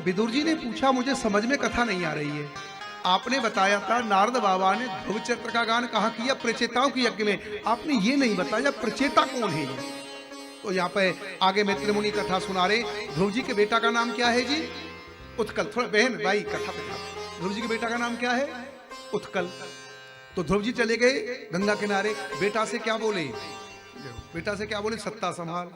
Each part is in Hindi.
विदुर जी ने पूछा, मुझे समझ में कथा नहीं आ रही है। आपने बताया था नारद बाबा ने ध्रुव चरित्र का गान कहाँ किया? प्रचेताओं की यज्ञ में। आपने ये नहीं बताया प्रचेता कौन है ये। तो यहाँ पे आगे मित्र मुनि कथा सुना रहे। ध्रुव जी के बेटा का नाम क्या है जी? उत्कल। थोड़ा बहन भाई कथा बता। ध्रुव जी के बेटा का नाम क्या है? उत्कल। तो ध्रुव जी चले गए गंगा किनारे। बेटा से क्या बोले? बेटा से क्या बोले? सत्ता संभाल।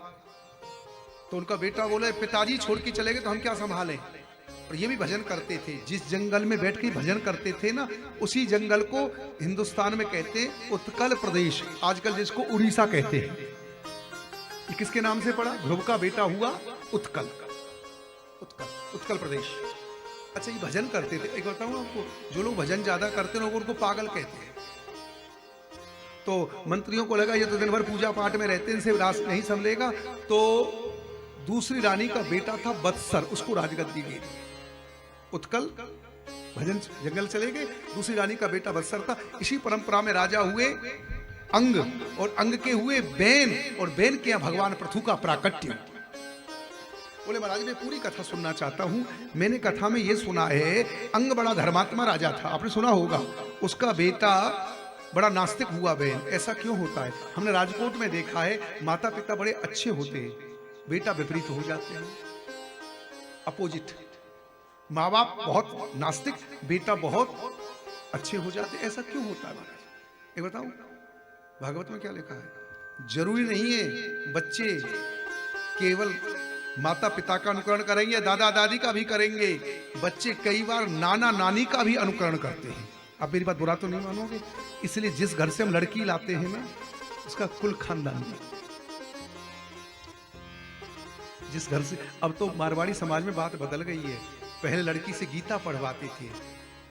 तो उनका बेटा बोले, पिताजी छोड़ के चले गए तो हम क्या संभालें? और ये भी भजन करते थे। जिस जंगल में बैठ के भजन करते थे ना, उसी जंगल को हिंदुस्तान में कहते हैं उत्कल प्रदेश, आजकल जिसको उड़ीसा कहते हैं। ये किसके नाम से पड़ा? ध्रुव का बेटा हुआ उत्कल। उत्कल प्रदेश। अच्छा, ये भजन करते थे। एक बताऊं आपको, जो लोग भजन ज्यादा करते हैं उनको पागल कहते हैं। तो मंत्रियों को लगा ये तो दिन भर पूजा पाठ में रहते हैं, इनसे रास नहीं संभलेगा। तो दूसरी रानी का बेटा था बत्सर, उसको राजगद्दी दी। उत्कल भजन जंगल चले गए। दूसरी रानी का बेटा बत्सर था। इसी परंपरा में राजा हुए अंग, और अंग के हुए बैन, और बैन के यहाँ भगवान पृथु का प्राकट्य। बोले महाराज मैं पूरी कथा सुनना चाहता हूं। मैंने कथा में ये सुना है अंग बड़ा धर्मात्मा राजा था, आपने सुना होगा। उसका बेटा बड़ा नास्तिक हुआ बैन। ऐसा क्यों होता है? हमने राजकोट में देखा है माता पिता बड़े अच्छे होते हैं, बेटा विपरीत हो जाते हैं, अपोजिट। माँ बाप बहुत नास्तिक, बेटा बहुत अच्छे हो जाते। ऐसा क्यों होता है महाराज? ये बताओ भागवत में क्या लिखा है? जरूरी नहीं है बच्चे केवल माता पिता का अनुकरण करेंगे, दादा दादी का भी करेंगे। बच्चे कई बार नाना नानी का भी अनुकरण करते हैं। आप मेरी बात बुरा तो नहीं मानोगे? इसलिए जिस घर से हम लड़की लाते हैं ना, उसका कुल खानदान, जिस घर से, अब तो मारवाड़ी समाज में बात बदल गई है। पहले लड़की से गीता पढ़वाते थे।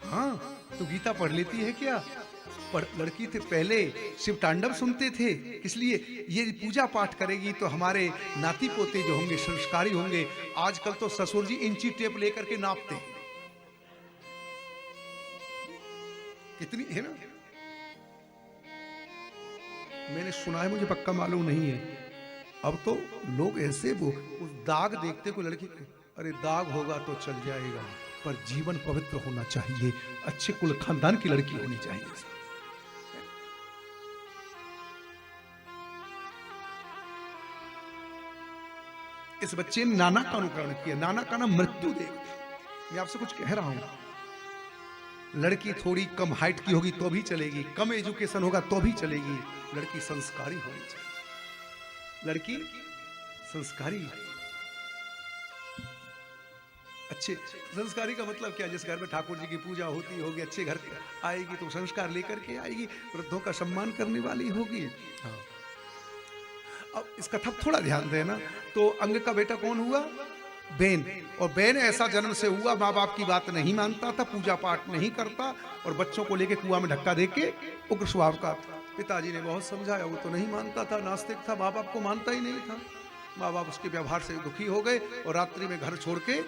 हाँ, तो गीता पढ़ लेती है क्या? लड़की थे पहले शिव तांडव सुनते थे, इसलिए ये पूजा पाठ करेगी तो हमारे नाती पोते जो होंगे संस्कारी होंगे। आजकल तो ससुर जी इंची टेप लेकर के नापते हैं। कितनी है ना, मैंने सुना है, मुझे पक्का मालूम नहीं है। अब तो लोग ऐसे वो उस दाग देखते कोई लड़की, अरे दाग होगा तो चल जाएगा, पर जीवन पवित्र होना चाहिए, अच्छे कुल खानदान की लड़की होनी चाहिए। इस बच्चे ने नाना का अनुकरण किया। नाना का नाम मृत्यु देव। मैं आपसे कुछ कह रहा हूं, लड़की थोड़ी कम हाइट की होगी तो भी चलेगी, कम एजुकेशन होगा तो भी चलेगी, लड़की संस्कारी होनी चाहिए। लड़की संस्कारी, अच्छे संस्कारी का मतलब क्या? जिस घर में ठाकुर जी की पूजा होती होगी, अच्छे घर आएगी तो संस्कार लेकर के आएगी, वृद्धों का सम्मान करने वाली होगी। हाँ। अब इस कथा थोड़ा ध्यान देना। तो अंग का बेटा कौन हुआ? बैन। और बैन ऐसा जन्म से हुआ, माँ बाप की बात नहीं मानता था, पूजा पाठ नहीं करता, और बच्चों को लेके कुआं में धक्का देके उग्र स्वभाव का। पिताजी ने बहुत समझाया, वो तो नहीं मानता था, नास्तिक था, माँ बाप को मानता ही नहीं था। माँ बाप उसके व्यवहार से दुखी हो गए और रात्रि में घर छोड़ के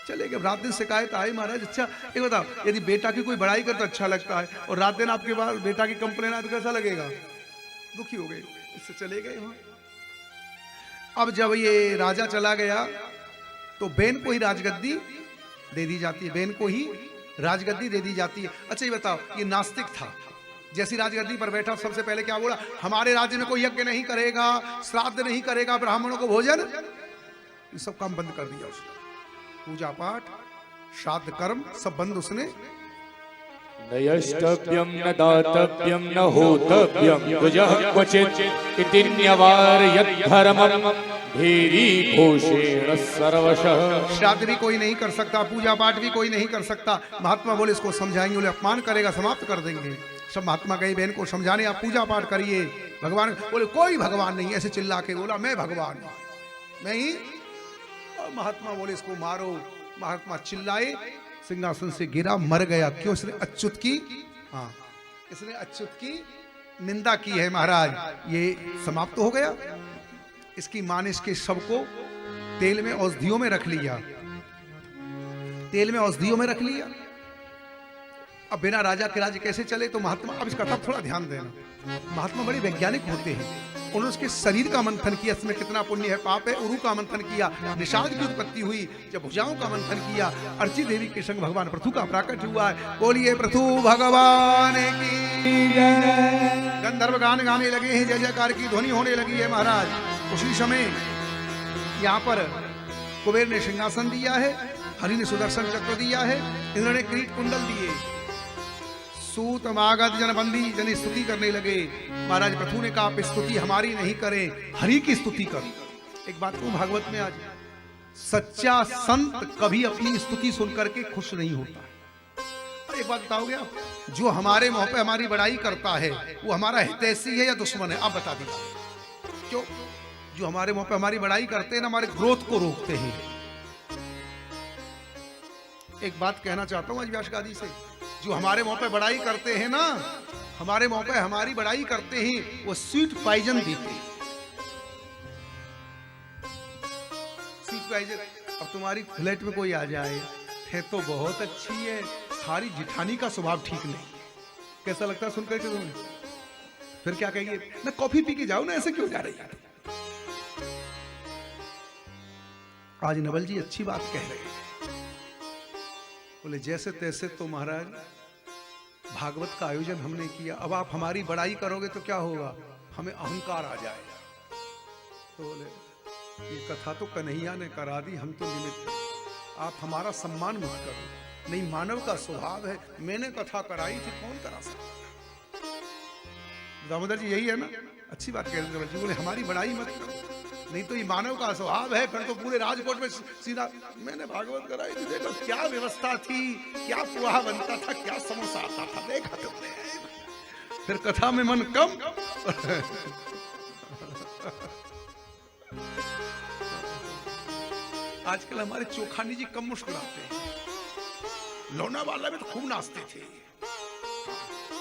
चले गए। रात दिन शिकायत आई, महाराज अच्छा ये बताओ, यदि बेटा की कोई बड़ाई करे तो अच्छा लगता है, और रात दिन आपके पास बेटा की कंप्लेन आए तो कैसा लगेगा? दुखी हो गए, इससे चले गए वहां। अब जब ये राजा चला गया तो बैन को ही राजगद्दी दे दी जाती है, बैन को ही राजगद्दी दे दी जाती है। अच्छा ये बताओ, ये नास्तिक था, जैसी राजगद्दी पर बैठा सबसे पहले क्या बोला? हमारे राज्य में कोई यज्ञ नहीं करेगा, श्राद्ध नहीं करेगा, ब्राह्मणों को भोजन, ये सब काम बंद कर दिया उसने। पूजा पाठ, श्राद्ध कर्म सब बंद उसने। न यष्टव्यं न दातव्यं न होतव्यं द्विजः क्वचित् इति न्यवारयत् धर्मं भेरी घोषेण सर्वशः। श्राद्ध भी कोई नहीं कर सकता, पूजा पाठ भी कोई नहीं कर सकता। महात्मा बोले इसको समझाएंगे, बोले अपमान करेगा समाप्त कर देंगे। सब महात्मा गई बहन को समझाने, आप पूजा पाठ करिए, भगवान। बोले कोई भगवान नहीं, ऐसे चिल्ला के बोला मैं भगवान हूं, मैं ही। और महात्मा बोले इसको मारो। महात्मा चिल्लाए, सिंहासन से गिरा, मर गया। क्यों? इसने अच्युत की, हाँ इसने अच्युत की निंदा की है महाराज, ये समाप्त हो गया। इसकी मां ने इसके शव को तेल में औषधियों में रख लिया, तेल में औषधियों में रख लिया। अब बिना राजा के राज्य कैसे चले? तो महात्मा, अब इस कथा थोड़ा ध्यान देना, महात्मा बड़े वैज्ञानिक होते हैं। उन्होंने उसके शरीर का मंथन किया, इसमें कितना पुण्य है पाप है। उरु का मंथन किया, निषाद की उत्पत्ति हुई। जब भुजाओं का मंथन किया, अर्ची देवी के संग भगवान पृथु का प्राकट हुआ है। बोलिए पृथु भगवान की जय। गंधर्व गान गाने लगे हैं, जय जयकार की ध्वनि होने लगी है महाराज। उसी समय यहाँ पर कुबेर ने सिंहासन दिया है, हरि ने सुदर्शन चक्र दिया है, इंद्र ने किरीट कुंडल दिए। सूत मागध जनबंदी जन स्तुति करने लगे। महाराज पृथु ने कहा आप स्तुति हमारी नहीं करें, हरि की स्तुति करो। एक बात को भागवत में आज, सच्चा संत कभी अपनी स्तुति सुनकर के खुश नहीं होता। एक बात बताओगे आप, जो हमारे मुंह पे हमारी बड़ाई करता है वो हमारा हितैषी है या दुश्मन है? आप बता दीजिए। क्यों? जो हमारे मुंह पे हमारी बड़ाई करते हैं ना, हमारे ग्रोथ को रोकते हैं। एक बात कहना चाहता हूं आज व्यास गादी से, जो हमारे मुंह पे बड़ाई करते हैं ना, हमारे मुंह पे हमारी बड़ाई करते हैं, वो स्वीट पॉइजन देते हैं। Sweet poison. अब तुम्हारी फ्लैट में कोई आ जाए, है तो बहुत अच्छी है, सारी जिठानी का स्वभाव ठीक नहीं, कैसा लगता है सुनकर के तुम्हें? फिर क्या कहेंगे ना, कॉफी पी के जाओ ना, ऐसे क्यों जा रही है? आज नवल जी अच्छी बात कह रहे हैं, बोले जैसे तैसे तो महाराज भागवत का आयोजन हमने किया, अब आप हमारी बड़ाई करोगे तो क्या होगा? हमें अहंकार आ जाएगा। तो बोले ये कथा तो कन्हैया ने करा दी, हम तो निमित्त, आप हमारा सम्मान मत करो। नहीं, मानव का स्वभाव है, मैंने कथा कराई थी, कौन करा सकता? दामोदर जी यही है ना, अच्छी बात कह रहे हैं। बोले हमारी बड़ाई मत करो, नहीं तो ये मानव का स्वभाव है। फिर तो पूरे राजकोट में सीधा मैंने भागवत कराई थी, देखो क्या व्यवस्था थी, क्या पोहा बनता था, क्या समोसा आता था, देखा तुमने। फिर कथा में मन कम। आजकल हमारे चोखानी जी कम मुस्कुराते हैं, लोनावाला में तो खूब नाचते थे।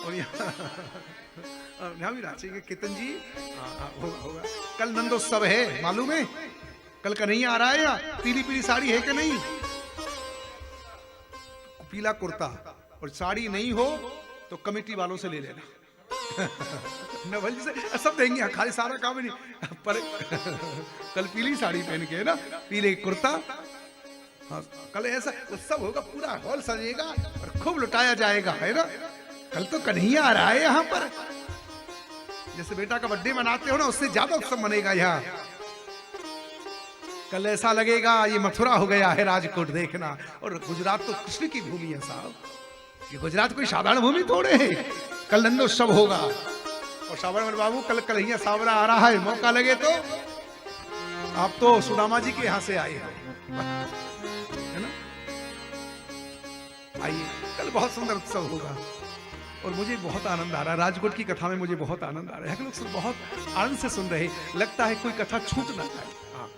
और यहाँ भी नाचेंगे कीर्तन जी। होगा। कल नंदोत्सव है, मालूम है? कल कन्हैया आ रहा है। या पीली पीली साड़ी है कि नहीं? पीला कुर्ता, और साड़ी नहीं हो तो कमेटी वालों से ले लेना। नवल जी से सब देंगे, खाली सारा काम ही नहीं, पर कल पीली साड़ी पहन के ना, पीले कुर्ता। हाँ, कल ऐसा उत्सव होगा, पूरा हॉल सजेगा और खूब लुटाया जाएगा, है ना? कल तो कन्हैया आ रहा है यहाँ पर। जैसे बेटा का बर्थडे मनाते हो ना, उससे ज्यादा उत्सव मनेगा यहाँ। कल ऐसा लगेगा ये मथुरा हो गया है राजकोट, देखना। और गुजरात तो कृष्ण की भूमि है साहब, ये गुजरात कोई साधारण भूमि थोड़े है। कल नंदोत्सव होगा। और साबरमल बाबू, कल कन्हैया सावरा आ रहा है, मौका लगे तो। आप तो सुदामा जी के यहाँ से आए हैं, है ना? आइए, कल बहुत सुंदर उत्सव होगा और मुझे बहुत आनंद आ रहा है। राजकोट की कथा में मुझे बहुत आनंद आ रहा है। लोग बहुत आनंद से सुन रहे, लगता है कोई कथा छूट ना जाए। हाँ,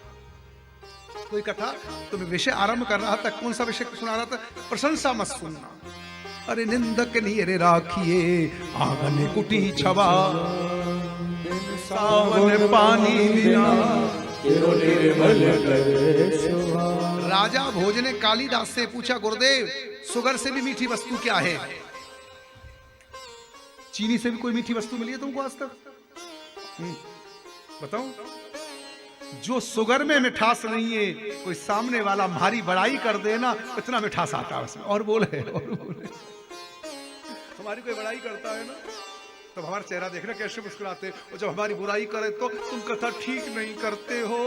कोई कथा तो मैं विषय आरंभ कर रहा था, कौन सा विषय सुना रहा था? प्रशंसा मत सुनना। अरे निंदक नीरे राखिए आंगन कुटी छवा, सावन पानी बिना राजा भोज ने कालिदास से पूछा, गुरुदेव सुगर से भी मीठी वस्तु क्या है? चीनी से भी कोई मीठी वस्तु मिली है तुमको आज तक? बताओ। जो सुगर में मिठास नहीं है, कोई सामने वाला हमारी बड़ाई कर देना, इतना मिठास आता है उसमें। और बोले हमारी कोई बड़ाई करता है ना, तब हमारा चेहरा देखना कैसे मुस्कुराते। और जब हमारी बुराई करे तो तुम कथा ठीक नहीं करते हो,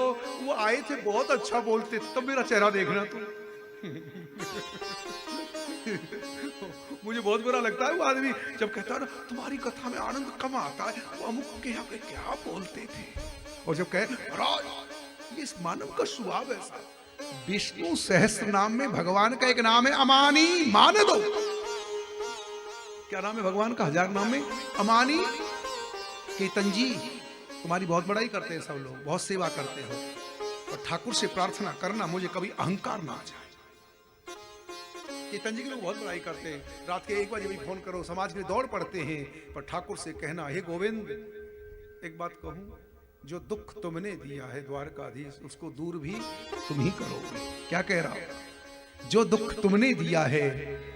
वो आए थे बहुत अच्छा बोलते, तब मेरा चेहरा देखना तुम। मुझे बहुत बुरा लगता है वो आदमी जब कहता है ना तुम्हारी कथा में आनंद कम आता है, वो अमुक के यहाँ पे क्या बोलते थे। और जब कहे महाराज ये मानव का स्वभाव है। विष्णु सहस्त्र नाम में भगवान का एक नाम है अमानी, मान दो। क्या नाम है भगवान का 1000 नाम में? अमानी। कीर्तन जी तुम्हारी बहुत बड़ाई करते हैं सब लोग, बहुत सेवा करते हो, और ठाकुर से प्रार्थना करना मुझे कभी अहंकार ना आ जाए। कीर्तन जी के लोग बहुत बड़ाई करते हैं, रात के 1 बजे भी फोन करो, समाज के दौड़ पड़ते हैं, पर ठाकुर से कहना, हे गोविंद एक बात कहूं, जो दुख तुमने दिया है द्वारकाधीश, उसको दूर भी तुम ही करोगे। क्या कह रहा हूं? जो दुख तुमने दिया है।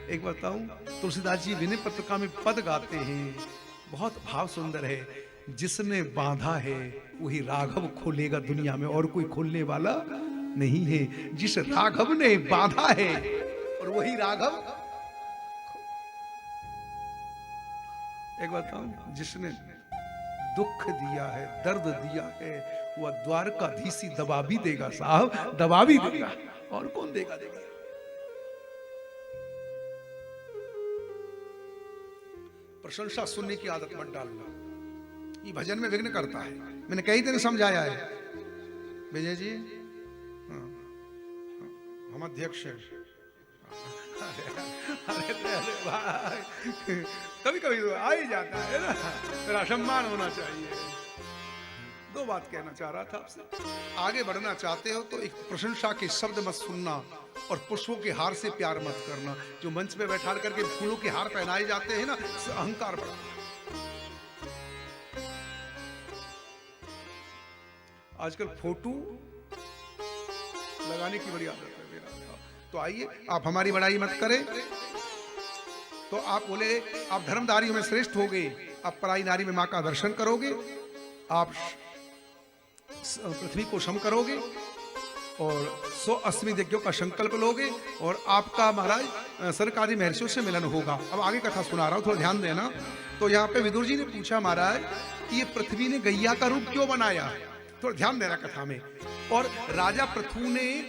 एक बताऊं, तुलसीदास जी विनय पत्रिका में पद गाते हैं, बहुत भाव सुंदर है। जिसने बांधा है वही राघव खोलेगा दुनिया में, और कोई खोलने वाला नहीं है। जिस राघव ने बांधा है और वही राघव। एक बात बताऊं, जिसने दुख दिया है, दर्द दिया है, वह द्वारकाधीश ही दबा भी देगा साहब, दबा भी देगा, और कौन देगा? प्रशंसा सुनने की आदत मत डालना, ये भजन में विघ्न करता है। मैंने कई दिन समझाया है विजय जी, हम अध्यक्ष हैं। अरे भाई, कभी कभी तो आ ही जाता है ना, तेरा सम्मान होना चाहिए। दो बात कहना चाह रहा था आपसे। आगे बढ़ना चाहते हो तो एक प्रशंसा के शब्द मत सुनना, और पुष्पों के हार से प्यार मत करना। जो मंच पे बैठा करके फूलों के हार पहनाए जाते हैं ना, इससे अहंकार बढ़ता है। आजकल फोटो लगाने की बड़ी आदत है मेरा। तो आइए, आप हमारी बड़ाई मत करें। तो आप बोले आप धर्मधारियों में श्रेष्ठ होगे, आप पराई नारी में मां का दर्शन करोगे, आप पृथ्वी को सम करोगे और 100 अश्वमेध यज्ञों का संकल्प लोगे, और आपका महाराज सरकारी महर्षियों से मिलन होगा। अब आगे कथा सुना रहा हूं, थोड़ा ध्यान देना। तो यहाँ पे विदुर जी ने पूछा, महाराज ये पृथ्वी ने गैया का रूप क्यों बनाया? थोड़ा ध्यान देना कथा में। और राजा पृथु ने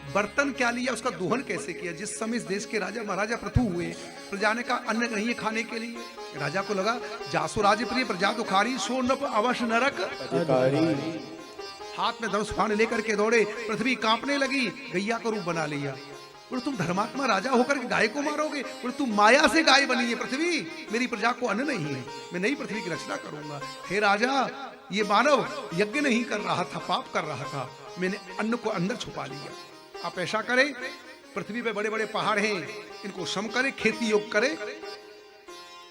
बर्तन क्या लिया, उसका दोहन कैसे किया? जिस समय इस देश के राजा महाराजा पृथु हुए, प्रजा ने कहा अन्न नहीं है खाने के लिए। राजा को लगा जासो राज प्रिय प्रजा दुखारी, सो नप अवश्य नरक अधिकारी। हाथ में धनुष बाण लेकर के दौड़े, पृथ्वी कांपने लगी, गैया का रूप बना लिया। बोले तुम धर्मात्मा राजा होकर के गाय को मारोगे? बोले तुम माया से गाय बनी है पृथ्वी, मेरी प्रजा को अन्न नहीं है, मैं नई पृथ्वी की रचना करूंगा। हे राजा, ये मानव यज्ञ नहीं कर रहा था, पाप कर रहा था, मैंने अन्न को अंदर छुपा लिया। आप ऐसा करें, पृथ्वी पे बड़े बड़े पहाड़ हैं, इनको सम करें, खेती योग करें,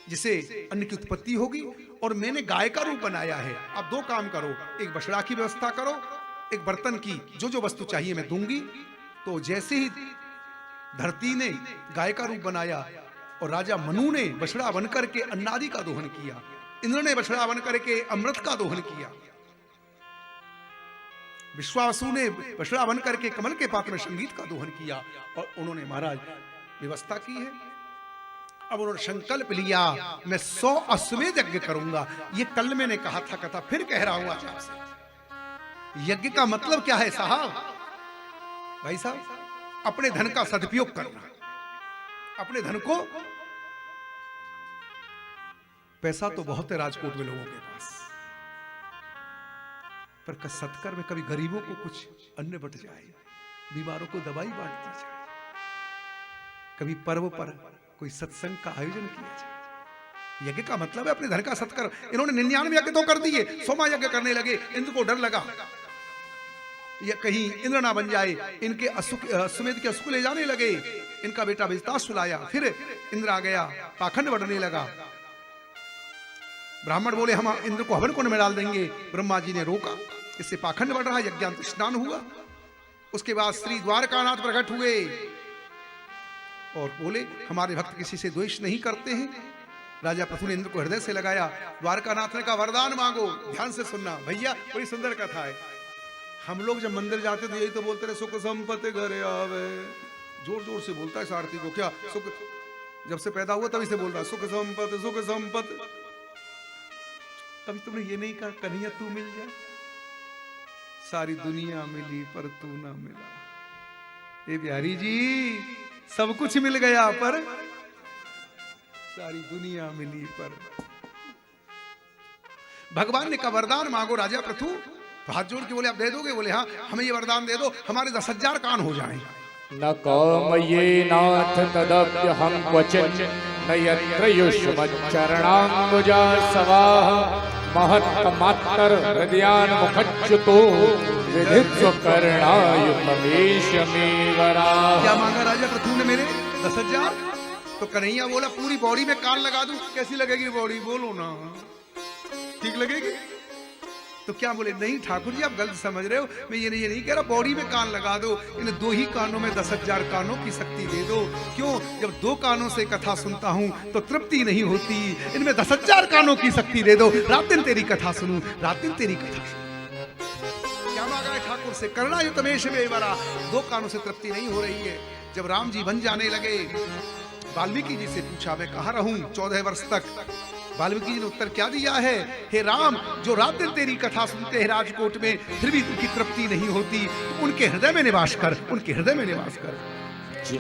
जिसे अन्न की उत्पत्ति होगी। और मैंने गाय का रूप बनाया है। आप दो काम करो, एक बछड़ा की व्यवस्था करो, एक बर्तन की, जो जो वस्तु चाहिए मैं दूंगी। तो जैसे ही धरती ने गाय का रूप बनाया और राजा मनु ने बछड़ा बनकर के अन्नादि का दोहन किया, इंद्र ने बछड़ा बनकर के अमृत का दोहन किया, विश्वासु ने बछड़ा बनकर के कमल के पात्र में संगीत का दोहन किया, और उन्होंने महाराज व्यवस्था की है। अब उन्होंने संकल्प लिया, मैं 100 अश्वमेध यज्ञ करूंगा। ये कल मैंने कहा था कथा, फिर कह रहा हूं आज आपसे। यज्ञ का मतलब क्या है साहब? भाई साहब, अपने धन का सदुपयोग करना, अपने धन को। पैसा तो बहुत है राजकोट में लोगों के पास, पर सत्कर्म में कभी गरीबों को कुछ अन्न बट जाए, बीमारों को दवाई बांट दी जाए, कभी पर्व पर कोई सत्संग का आयोजन किया जाए। यज्ञ का मतलब है अपने धन का सत्कर्म। इन्होंने 99 यज्ञ तो कर दिए, 100वां यज्ञ करने लगे। इंद्र को डर लगा ये कहीं इंद्र ना बन जाए, इनके अश्वमेध के अश्व ले जाने लगे। इनका बेटा विजता सुलाया, फिर इंद्र आ गया, पाखंड बढ़ने लगा। ब्राह्मण बोले हम इंद्र को हवन कुंड में डाल देंगे, ब्रह्मा जी ने रोका, इससे पाखंड बढ़ रहा, यज्ञांत स्नान हुआ। उसके बाद श्री द्वारकानाथ प्रकट हुए और बोले हमारे भक्त किसी से द्वेष नहीं करते हैं। राजा पृथु ने इंद्र को हृदय से लगाया। द्वारकानाथ ने कहा वरदान मांगो। ध्यान से सुनना भैया, बड़ी सुंदर कथा है। हम लोग जब मंदिर जाते थे यही तो बोलते रहे, सुख संपत्ति घरे आवे। जोर जोर से बोलता है सारथी को, क्या सुख, जब से पैदा हुआ तभी से बोल रहा है सुख संपत्ति सुख संपत्ति। कभी तुमने ये नहीं कहा कन्हैया तू मिल जा? सारी दुनिया मिली पर तू ना मिला। ए बिहारी जी, सब कुछ मिल गया पर सारी दुनिया मिली पर। भगवान ने कहा वरदान मांगो राजा पृथु। तो हाथ जोड़ के बोले आप दे दोगे? बोले हाँ, हमें ये वरदान दे दो, हमारे 10,000 कान हो जाएं। न कामये नाथ तदप्यहं क्वचिन् न यत्र युष्मच्चरणाम्बुजा सवाः महत्तमात्तर हृदयान्मुखच्युतो विधित्वकर्णायुतमेशमेवराः। क्या मांगा राजा पृथु ने मेरे? 10,000। तो कन्हैया बोला पूरी बॉडी में कान लगा दूं। कैसी लगेगी बॉडी? बोलो ना, ठीक लगेगी? तो क्या बोले, नहीं ठाकुर जी आप गलत समझ रहे हो, मैं ये नहीं कह रहा, बॉडी में कान लगा दो, इन 2 ही कानों में 10,000 कानों की शक्ति दे दो। क्यों, जब 2 कानों से कथा सुनता हूं तो तृप्ति नहीं होती, इनमें 10,000 कानों की शक्ति दे दो, रात दिन तेरी कथा सुनूं, रात दिन तेरी कथा सुनूं। क्या मांगा है ठाकुर से, करना युत मेष में बरा, 2 कानों से तृप्ति नहीं हो रही है। जब राम जी बन जाने लगे, वाल्मीकि जी से पूछा मैं कहाँ रहूं 14 वर्ष तक। वाल्मीकि जी ने उत्तर क्या दिया है, हे राम, जो रात दिन तेरी कथा सुनते हैं राजकोट में, फिर भी उनकी तृप्ति नहीं होती, उनके हृदय में निवास कर, उनके हृदय में निवास कर। जी